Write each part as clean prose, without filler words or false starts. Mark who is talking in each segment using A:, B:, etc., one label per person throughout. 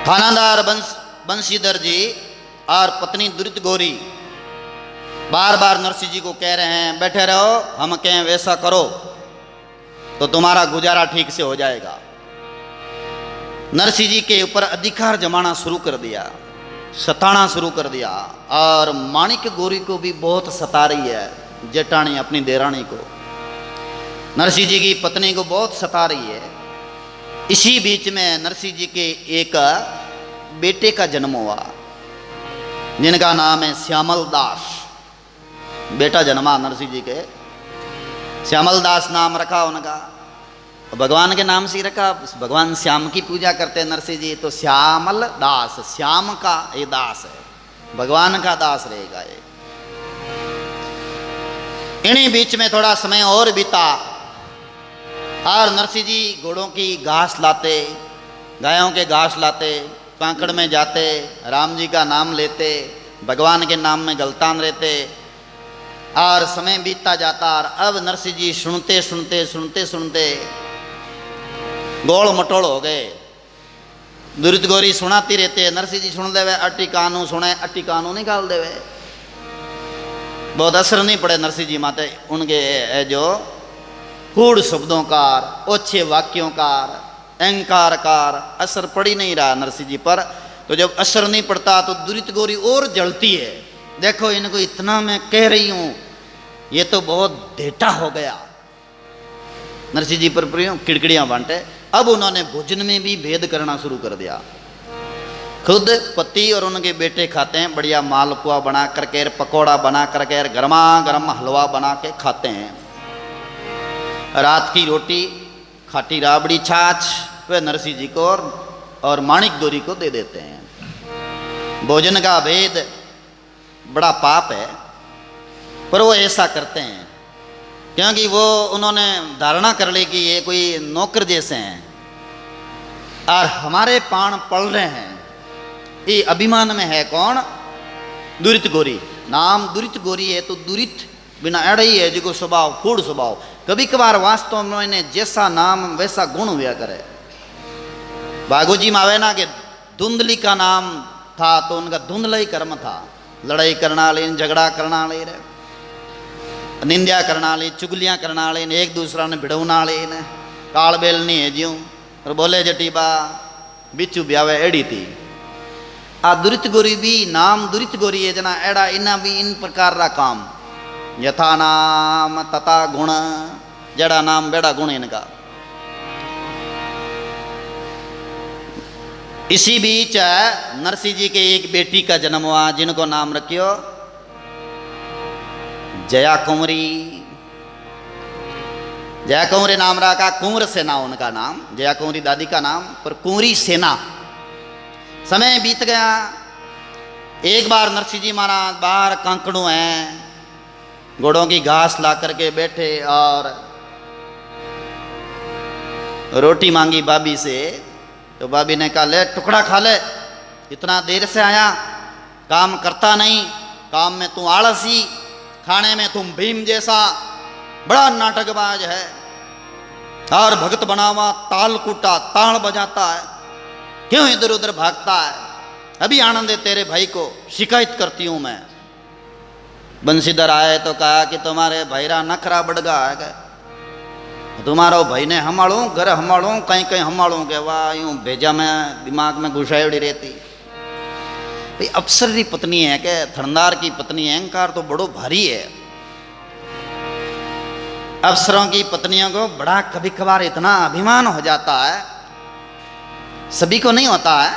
A: थानादार बंशीधर जी और पत्नी दुरित गौरी बार बार नरसिंह जी को कह रहे हैं बैठे रहो, हम कहें वैसा करो तो तुम्हारा गुजारा ठीक से हो जाएगा। नरसिंह जी के ऊपर अधिकार जमाना शुरू कर दिया, सताना शुरू कर दिया। और माणिक गौरी को भी बहुत सता रही है, जेठानी अपनी देरानी को, नरसिंह जी की पत्नी को बहुत सता रही है। इसी बीच में नरसिंह जी के एक बेटे का जन्म हुआ जिनका नाम है श्यामल दास। बेटा जन्मा नरसिंह जी के, श्यामल दास नाम रखा उनका, भगवान के नाम से ही रखा। भगवान श्याम की पूजा करते हैं नरसिंह जी, तो श्यामल दास, श्याम का ये दास है, भगवान का दास रहेगा ये। इन्हीं बीच में थोड़ा समय और बीता और नरसिंह जी घोड़ों की घास लाते, गायों के घास लाते, कांकड़ में जाते, राम जी का नाम लेते, भगवान के नाम में गलतान रहते। और समय बीतता जाता और अब नरसिंह जी सुनते सुनते सुनते सुनते गोल मटोल हो गए। दुरित गौरी सुनाती रहते, नरसिंह जी सुन देवे, अट्टी कानू सुने, अट्टी कानू निकाल देवे। बहुत असर नहीं पड़े नरसिंह जी माते उनके जो कूड़ शब्दों का, ओछे वाक्यों का, अहंकार का असर पड़ ही नहीं रहा नरसिंह जी पर। तो जब असर नहीं पड़ता तो दुरित गौरी और जलती है, देखो इनको इतना मैं कह रही हूं, ये तो बहुत ढेटा हो गया। नरसिंह जी पर किड़किड़ियां बांटे। अब उन्होंने भोजन में भी भेद करना शुरू कर दिया। खुद पति और उनके बेटे खाते हैं, बढ़िया मालपुआ बना करके, पकौड़ा बना करके, गर्मा गर्म हलवा बना के खाते हैं। रात की रोटी, खाटी राबड़ी, छाछ वे नरसिंह जी को और माणिक गौरी को दे देते हैं। भोजन का भेद बड़ा पाप है, पर वो ऐसा करते हैं क्योंकि वो उन्होंने धारणा कर ली कि ये कोई नौकर जैसे हैं और हमारे पाण पल रहे हैं। ये अभिमान में है कौन? दुरित गौरी। नाम दुरित गौरी है तो दुरित बिना अड़ा ही है जिको स्वभाव फूड स्वभाव। कभी कभार वास्तव में इन्हें जैसा नाम वैसा गुण हुआ करे। बागोजी में आवे ना कि धुंधली का नाम था तो उनका धुंधला ही कर्म था, लड़ाई करना ले, झगड़ा करना ले, निंदा करना ले, चुगलियां करना ले, एक दूसरा ने भिड़वना ले, काल बेल नहीं है ज्यों और बोले जटीबा बिचू ब्यावे एड़ी थी। आ दुरित गौरी भी नाम दुरित गौरी है जना एड़ा इना भी इन प्रकार का काम, यथा नाम तथा गुण, जड़ा नाम बेड़ा गुण इनका। इसी बीच नरसिंह जी के एक बेटी का जन्म हुआ जिनको नाम रखियो जया कुंवरी। जया कुंवरी नाम रखा, कुंवर सेना उनका नाम, जया कुंवरी दादी का नाम, पर कुंवरी सेना। समय बीत गया। एक बार नरसिंह जी महाराज बाहर कांकड़ों हैं, घोड़ों की घास ला करके बैठे और रोटी मांगी भाभी से, तो भाभी ने कहा ले टुकड़ा खा ले, इतना देर से आया, काम करता नहीं, काम में तू आलसी, खाने में तुम भीम जैसा, बड़ा नाटकबाज है और भगत बनावा, ताल कूटा, ताल बजाता है, क्यों इधर उधर भागता है? अभी आनंद है तेरे भाई को, शिकायत करती हूं मैं। बंशीधर आए तो कहा कि तुम्हारे भाईरा नखरा बड़गा है क्या? तुम्हारा भाई ने हमाड़ू, घर हमाड़ू, कहीं कहीं हमाड़ू के वाह यूं भेजा में दिमाग में घुसाई रहती। भाई अफसर की पत्नी है कि थरदार की पत्नी है, अहंकार तो बड़ो भारी है। अफसरों की पत्नियों को बड़ा कभी कभार इतना अभिमान हो जाता है, सभी को नहीं होता है।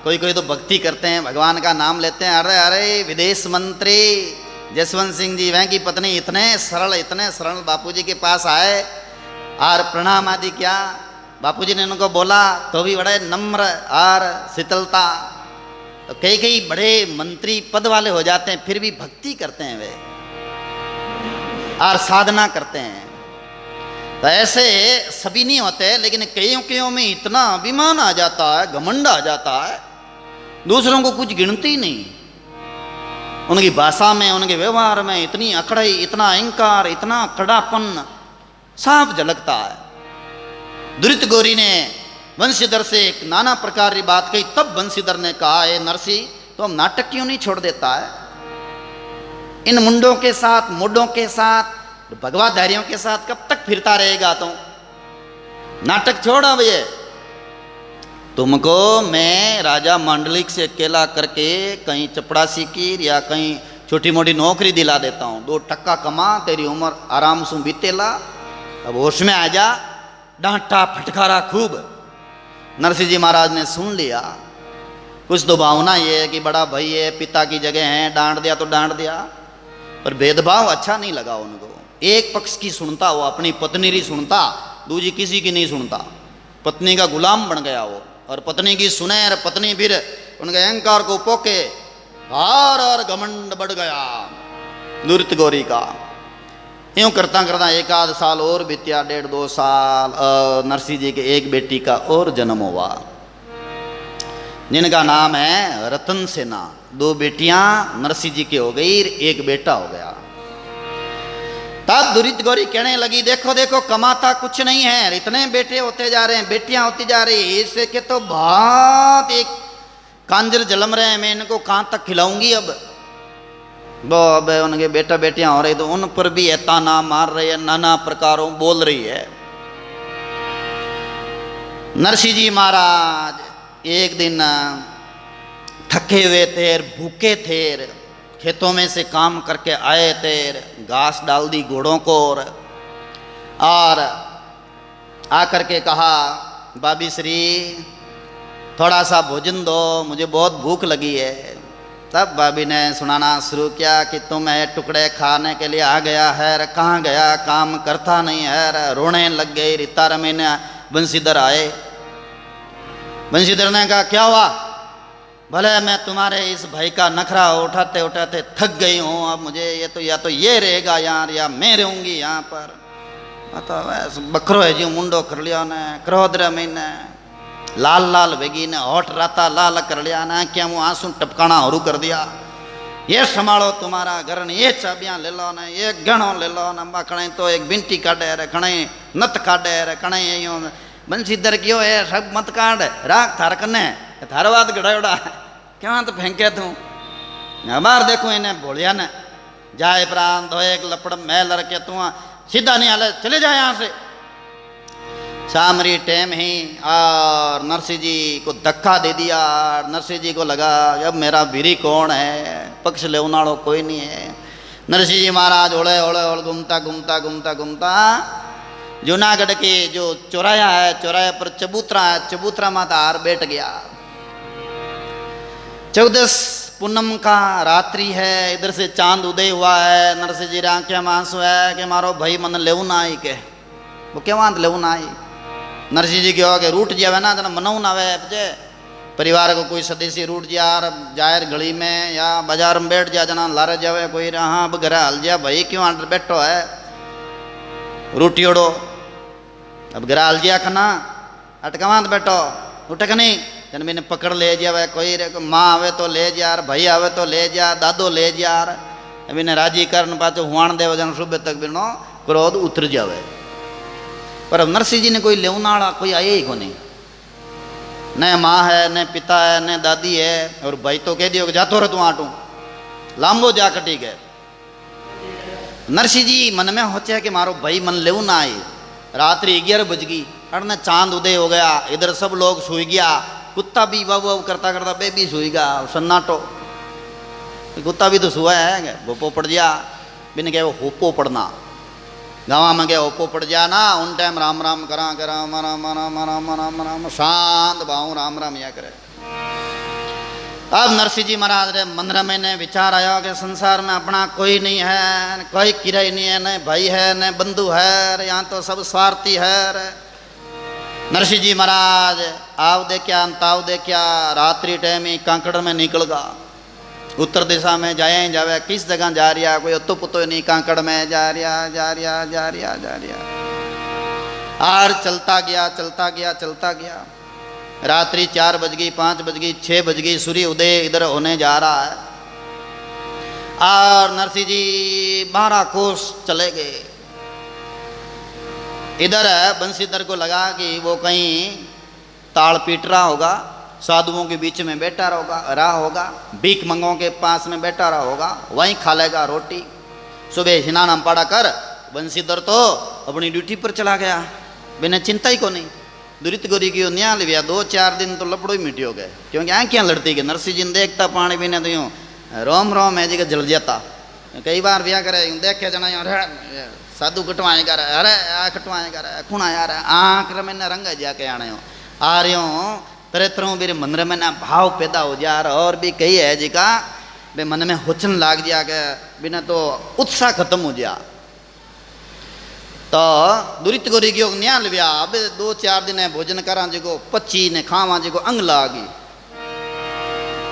A: कोई कोई तो भक्ति करते हैं, भगवान का नाम लेते हैं, अरे अरे विदेश मंत्री जसवंत सिंह जी वह की पत्नी इतने सरल बापूजी के पास आए और प्रणाम आदि किया, बापूजी ने उनको बोला तो भी बड़े नम्र और शीतलता। तो कई कई बड़े मंत्री पद वाले हो जाते हैं, फिर भी भक्ति करते हैं वे और साधना करते हैं। तो ऐसे सभी नहीं होते, लेकिन कईयों में इतना अभिमान आ जाता है, घमंड आ जाता है, दूसरों को कुछ गिनती ही नहीं। उनकी भाषा में, उनके व्यवहार में इतनी अकड़ाई, इतना अहंकार, इतना कड़ापन साफ झलकता है। दुरित गौरी ने बंशीधर से एक नाना प्रकार की बात कही। तब बंशीधर ने कहा, ए नरसी, तो हम नाटक क्यों नहीं छोड़ देता है? इन मुंडों के साथ, मुंडों के साथ, भगवाधारियों के साथ कब तक फिरता रहेगा? तो नाटक छोड़। अब ये तुमको मैं राजा मांडलिक से अकेला करके कहीं चपड़ासी की या कहीं छोटी मोटी नौकरी दिला देता हूँ। 2 टक्का कमा, तेरी उम्र आराम से बीतेला। अब होश में आ जा। डांटा फटकारा खूब। नरसिंह जी महाराज ने सुन लिया। कुछ तो भावना ये है कि बड़ा भाई है, पिता की जगह है, डांट दिया तो डांट दिया, पर भेदभाव अच्छा नहीं लगा उनको। एक पक्ष की सुनता वो, अपनी पत्नी की सुनता, दूसरी किसी की नहीं सुनता। पत्नी का गुलाम बन गया वो, और पत्नी की सुने और पत्नी फिर उनके अहंकार को पोके, और घमंड बढ़ गया दुरित गौरी का। यूं करता करता 1 आध साल और बीत्या, 1.5-2 साल। नरसिंह जी के एक बेटी का और जन्म हुआ, जिनका नाम है रतन सेना। 2 बेटियां नरसिंह जी की हो गई, एक बेटा हो गया। तब दुरित गौरी कहने लगी, देखो देखो कमाता कुछ नहीं है, इतने बेटे होते जा रहे हैं, बेटियां होती जा रही है, इससे के तो बहुत एक कांजर जलम रहे हैं, मैं इनको कहाँ तक खिलाऊंगी? अब उनके बेटा बेटियां हो रही तो उन पर भी ताना मार रही है, नाना प्रकारों बोल रही है। नरसिंह जी महाराज एक दिन थके हुए थे, भूखे थे, खेतों में से काम करके आए थे, घास डाल दी घोड़ों को, और आकर के कहा, बाबी श्री थोड़ा सा भोजन दो, मुझे बहुत भूख लगी है। तब भाभी ने सुनाना शुरू किया कि तुम है टुकड़े खाने के लिए आ गया है, कहाँ गया, काम करता नहीं है। रोने लग गई। रीता रमी ने बंशीधर आए। बंशीधर ने कहा, क्या हुआ? भले मैं तुम्हारे इस भाई का नखरा उठाते उठाते थक गई हूँ, अब मुझे ये तो या तो ये रहेगा यार, या मैं रहूँगी यहाँ पर। तो बखरो है जी मुंडो कर लिया ने, क्रोध रमी ने लाल लाल वेगी ने होठ राता लाल कर लिया ना, क्या मुँह आंसू टपकाना और कर दिया। ये संभालो तुम्हारा घर ने, ये चाबियाँ ले लो ना, ये गहनों ले लो ना, खड़े तो एक बिंटी काटे रे, खड़े नत काटे रे, खड़े यूँ बंशीधर क्यों है, सब मत काट राख थार कने, थारवाद गड़ाड़ा क्या तो फेंके तू। हमार देखो इन्हें बोलिया ने, जाए प्रांत हो एक लपड़ मैं लड़के तू सीधा नहीं हाले, चले जाए यहाँ से। सामरी टाइम ही और नरसिंह जी को धक्का दे दिया। नरसिंह जी को लगा अब मेरा वीरी कौन है, पक्ष ले उनाड़ो कोई नहीं है। नरसिंह जी महाराज ओले ओले ओले घूमता घूमता घूमता घूमता जूनागढ़ के जो चौराया है, चौराया पर चबूतरा है, चबूतरा माता हार बैठ गया। 14 पूनम का रात्रि है, इधर से चांद उदय हुआ है। नरसिंह जी आंखें में आंसू है कि मारो भाई मन लेऊ ना आई के, वो क्या वहां लेऊ ना आई। नरसिंह जी के रूट जावे ना, जना मनऊ ना आवे। परिवार को कोई सदस्य रूट जा, जायर गली में या बाजार में बैठ जा, जना लारे जावे कोई, हाँ अब घर हल जा भाई क्यों अंडर बैठो है रूटियोड़ो, अब घर हल जा खना अटकवांत बैठो उठक नहीं। जन मैंने पकड़ ले जावे कोई, माँ आवे तो ले जा, भाई आवे तो ले जा, दादो ले जा, अभी ने राजी करन पाचो हुआण देव, जन सुबह तक बिनो क्रोध उतर जावे। पर अब नरसिंह जी ने कोई लेवनाड़ा कोई आए ही को नहीं, न माँ है, न पिता है, न दादी है, और भाई तो कह दियो कि जातो रह तू आटू लांबो जा कटी गए। नरसिंह जी मन में होचे कि मारो भाई मन लेव ना आई। रात्रि 11 बज गई, अड़ने चांद उदय हो गया, इधर सब लोग सोई गया, कुत्ता भी बाबू बाबू करता करता बेबी सोई गया, सन्नाटो। कुत्ता भी तो सुआ है, भोपो पड़ जा बिन कहे वो होपो पड़ना, गाँव में गया होपो पड़ जा ना, उन टाइम राम राम करा करा मरा मरा मरा मरा मरा शांत बाहू राम राम या करे। अब नरसिंह जी महाराज रे मंदिर में ने विचार आया कि संसार में अपना कोई नहीं है, कोई किराई नहीं है, न भाई है न बंधु है, यहाँ तो सब स्वार्थी है। नरसिंह जी महाराज आव दे क्या अंताव दे क्या, रात्रि टाइम ही कांकड़ में निकल गा, उत्तर दिशा में जाए ही जावे, किस जगह जा रिया कोई अतो पुतो नहीं, कांकड़ में जा रिया जा रिया जा रिया जा रिया। और चलता गया चलता गया चलता गया। रात्रि 4 बज गई, 5 बज गई, 6 बज गई, सूर्य उदय इधर होने जा रहा है। और नरसिंह जी 12 कोस चले गए। इधर बंशीधर को लगा कि वो कहीं ताल पीट रहा होगा, साधुओं के बीच में बैठा रहा होगा, भीख मंगों के पास में बैठा रहा होगा, वहीं खा लेगा रोटी। सुबह स्नान पड़ा कर बंसीधर तो अपनी ड्यूटी पर चला गया, बिना चिंता ही को नहीं। दुरित गोरी की न्याय लिया, 2-4 दिन तो लपड़ो ही मिटी हो गए, क्योंकि आँखियाँ लड़ती गई। नरसिंह जी ने देखता पानी पीने तो यूँ रोम रोम है जी का जल जाता। कई बार ब्याह करे देखे जना अरे साधु कटवाए कर, अरे आ कटवाए कर खुणा यार आँख मैंने रंग जाके आने हो आ रहे हो तरह तरह मेरे मन में ना भाव पैदा हो जा रहा। और भी कही है जी का बे मन में हुचन लाग जा के बिना तो उत्साह खत्म हो जा। तो दुरित गोरी की न्या लिया, अब 2-4 दिन भोजन करा जो पच्ची ने खावा जो अंग लागी।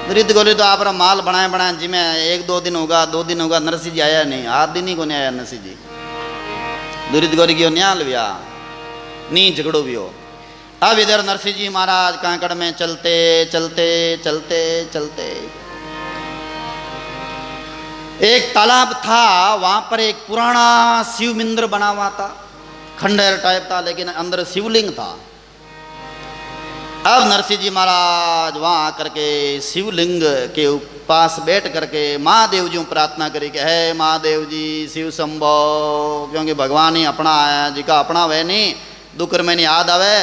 A: दुरित गोरी तो आप माल बनाए जिमें 1-2 दिन होगा, 2 दिन होगा, नरसिंह जी आया नहीं, 8 दिन ही को नहीं आया नरसिंह जी। दुरित गोरी की न्या लिया नी झगड़ो भी हो। अब इधर नरसिंह जी महाराज कांकड़ में चलते चलते चलते चलते एक तालाब था, वहां पर एक पुराना शिव मंदिर बना हुआ था, खंडहर टाइप था, लेकिन अंदर शिवलिंग था। अब नरसिंह जी महाराज वहां आकर के शिवलिंग के पास बैठ करके महादेव जी प्रार्थना करी कि है महादेव जी शिव संभव, क्योंकि भगवान ही अपना है जी का अपना वह नहीं दुख में नहीं याद आवे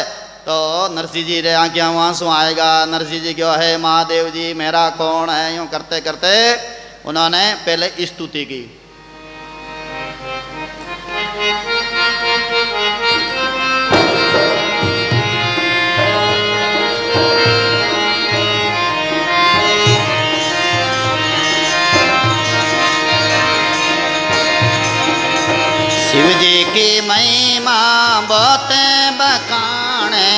A: तो नरसिंह जी रे आँखियाँ आंसू आएगा। नरसिंह जी क्यों है महादेव जी मेरा कौन है, यूँ करते करते उन्होंने पहले स्तुति की। शिव जी की महिमा बहुत बखाने,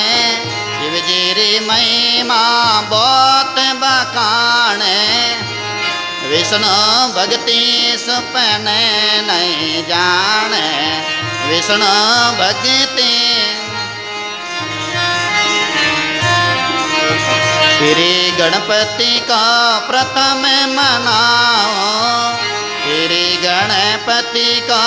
A: शिव जी री महिमा बहुत बखाने, विष्णु भक्ति सुपने नहीं जाने, विष्णु भक्ति। श्री गणपति का प्रथम मनाओ, श्री गणपति का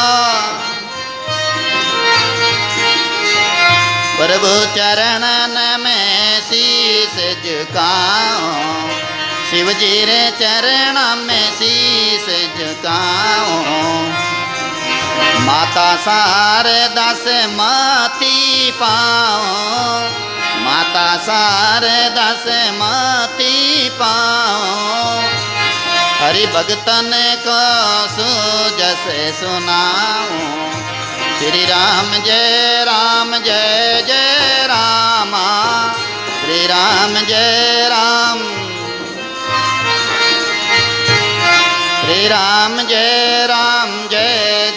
A: प्रभु चरणन में शीश झुकाओ, शिव जी रे चरण में शीश झुकाओ। माता शारदा से मति पाओ, माता शारदा से मति पाओ, हरि भगतन को सुजस सुनाओ। श्री राम जय जय रामा, श्री राम जय राम, श्री राम जय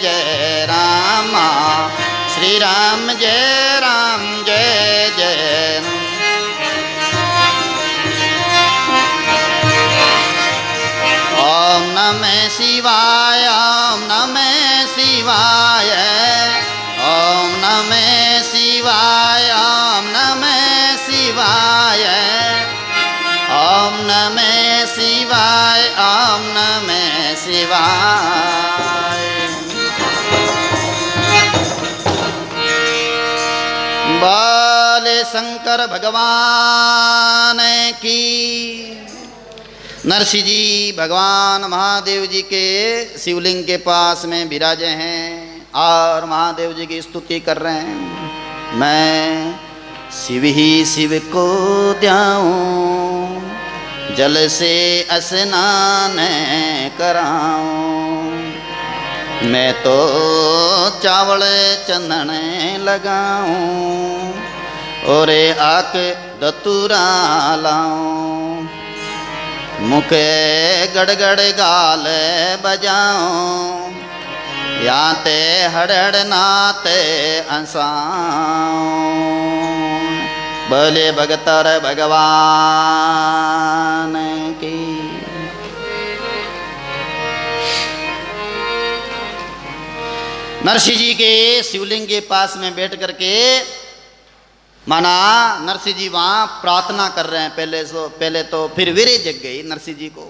A: जय रामा, श्री राम जय जय। ओम नमः शिवाय, ओम नमः शिवाय, ओम नमः शिवाय, ओम नमः शिवाय, ओम नमः शिवाय, ओम नमः शिवाय। बोले शंकर भगवान की। नरसिंह जी भगवान महादेव जी के शिवलिंग के पास में विराजे हैं और महादेव जी की स्तुति कर रहे हैं। मैं शिव ही शिव को द्याऊं, जल से स्नान कराऊं, मैं तो चावल चंदन लगाऊं और आक दतुरा लाऊं, मुखे गड़गड़ गाल बजाऊं, याते हड़ड़ नाते अंसाऊं। बोले भगतर भगवान की। नरसिंह जी के शिवलिंग के पास में बैठ करके माना नरसिंह जी वहाँ प्रार्थना कर रहे हैं। पहले तो फिर वीरे जग गई नरसिंह जी को,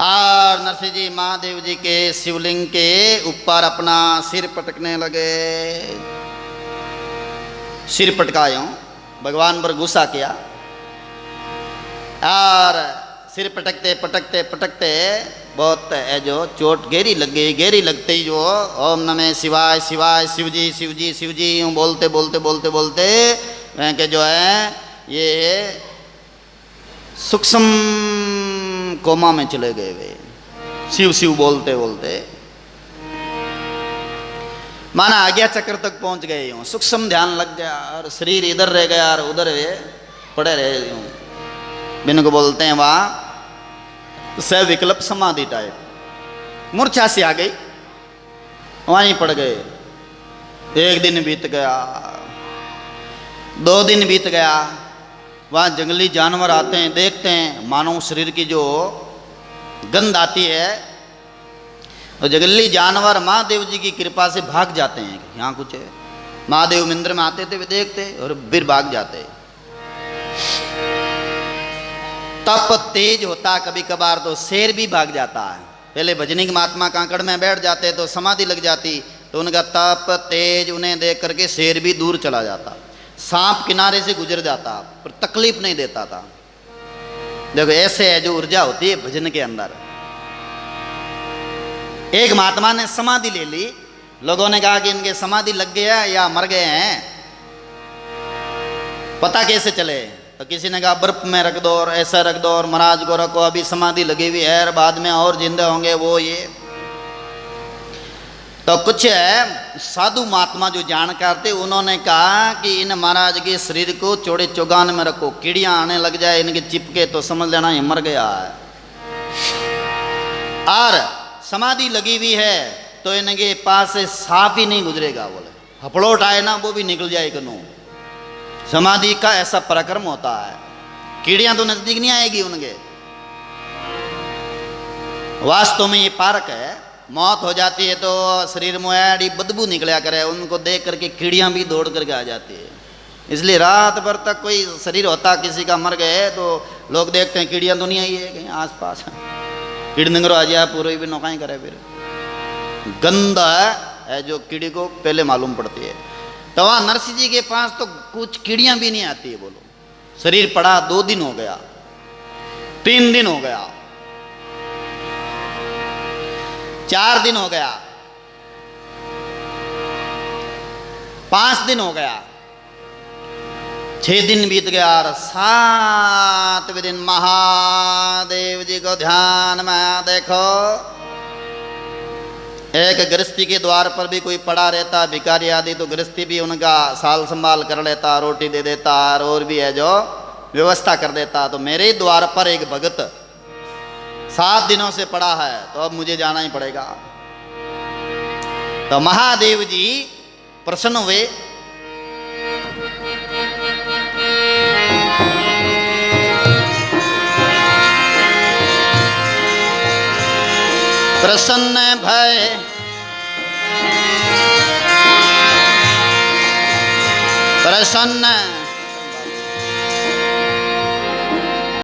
A: और नरसिंह जी महादेव जी के शिवलिंग के ऊपर अपना सिर पटकने लगे। सिर पटकायो भगवान पर गुस्सा किया और सिर पटकते पटकते पटकते बहुत जो चोट गहरी लग गई। गहरी लगते ही जो ओम नमः शिवाय शिवाय शिवजी शिवजी शिवजी यूँ बोलते बोलते बोलते बोलते वह के जो है ये सूक्ष्म कोमा में चले गए वे, शिव शिव बोलते बोलते माना आज्ञा चक्र तक पहुंच गए। यूँ सूक्ष्म ध्यान लग गया और शरीर इधर रह गया और उधर वे पड़े रहे। यूँ बिन को बोलते हैं वहाँ सविकल्प समाधि टाइप, मूर्छा सी आ गई, वहीं पड़ गए। एक दिन बीत गया, 2 दिन बीत गया, वहाँ जंगली जानवर आते हैं, देखते हैं मानव शरीर की जो गंध आती है तो जंगली जानवर महादेव जी की कृपा से भाग जाते हैं। यहाँ कुछ है, महादेव मंदिर में आते थे वे देखते और फिर भाग जाते। तप तेज होता कभी कभार तो शेर भी भाग जाता है। पहले भजनिक महात्मा कांकड़ में बैठ जाते तो समाधि लग जाती, तो उनका तप तेज उन्हें देख करके शेर भी दूर चला जाता, सांप किनारे से गुजर जाता पर तकलीफ नहीं देता था। देखो ऐसे है जो ऊर्जा होती है भजन के अंदर। एक महात्मा ने समाधि ले ली, लोगों ने कहा कि इनके समाधि लग गया या मर गए हैं, पता कैसे चले? तो किसी ने कहा बर्फ में रख दो और ऐसा रख दो और महाराज को रखो, अभी समाधि लगी हुई है और बाद में और जिंदे होंगे वो ये। तो कुछ है साधु महात्मा जो जानकार थे उन्होंने कहा कि इन महाराज के शरीर को चौड़े चौगान में रखो, कीड़ियां आने लग जाए इनके चिपके तो समझ लेना ये मर गया है। और समाधि लगी हुई है तो इनके पास से सांप ही नहीं गुजरेगा, बोले हपड़ोट आए ना वो भी निकल जाए कनो। समाधि का ऐसा पराक्रम होता है, कीड़ियां तो नजदीक नहीं आएगी उनके। वास्तव में ये पार्क है, मौत हो जाती है तो शरीर में ऐडी बदबू निकला करे, उनको देख करके कीड़ियां भी दौड़ करके आ जाती है। इसलिए रात भर तक कोई शरीर होता किसी का मर गए तो लोग देखते हैं कीड़ियां तो नहीं आई है कहीं आस पास, कीड़ी नंगरो आ जाए पूरे भी नौकाई करे। फिर गंध है जो कीड़ी को पहले मालूम पड़ती है। तो वहाँ नरसिंह जी के पास तो कुछ कीड़ियां भी नहीं आती है। बोलो शरीर पड़ा 2 दिन हो गया, 3 दिन हो गया, 4 दिन हो गया, 5 दिन हो गया, 6 दिन बीत गया और 7वें दिन महादेव जी को ध्यान में देखो एक गृहस्थी के द्वार पर भी कोई पड़ा रहता भिखारी आदि, तो गृहस्थी भी उनका साल संभाल कर लेता, रोटी दे देता और भी है जो व्यवस्था कर देता। तो मेरे द्वार पर एक भगत 7 दिनों से पड़ा है तो अब मुझे जाना ही पड़ेगा। तो महादेव जी प्रसन्न हुए, प्रसन्न भय प्रसन्न